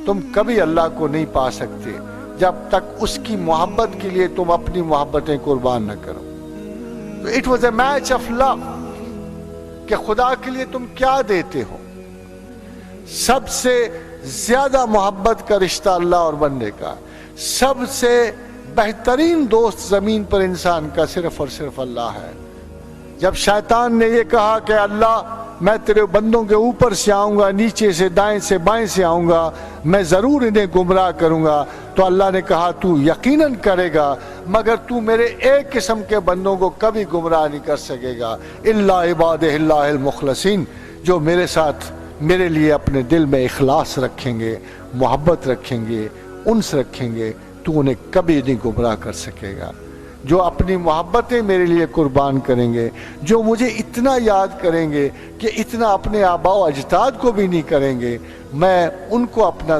تم کبھی اللہ کو نہیں پا سکتے جب تک اس کی محبت کے لیے تم اپنی محبتیں قربان نہ کرو. تو it was a match of love کہ خدا کے لیے تم کیا دیتے ہو. سب سے زیادہ محبت کا رشتہ اللہ اور بندے کا، سب سے بہترین دوست زمین پر انسان کا صرف اور صرف اللہ ہے. جب شیطان نے یہ کہا کہ اللہ میں تیرے بندوں کے اوپر سے آؤں گا، نیچے سے، دائیں سے، بائیں سے آؤں گا، میں ضرور انہیں گمراہ کروں گا، تو اللہ نے کہا تو یقیناً کرے گا، مگر تو میرے ایک قسم کے بندوں کو کبھی گمراہ نہیں کر سکے گا، الا عباد اللہ المخلصین، جو میرے ساتھ میرے لیے اپنے دل میں اخلاص رکھیں گے، محبت رکھیں گے، انس رکھیں گے، تو انہیں کبھی نہیں گمراہ کر سکے گا. جو اپنی محبتیں میرے لیے قربان کریں گے، جو مجھے اتنا یاد کریں گے کہ اتنا اپنے آباء و اجداد کو بھی نہیں کریں گے، میں ان کو اپنا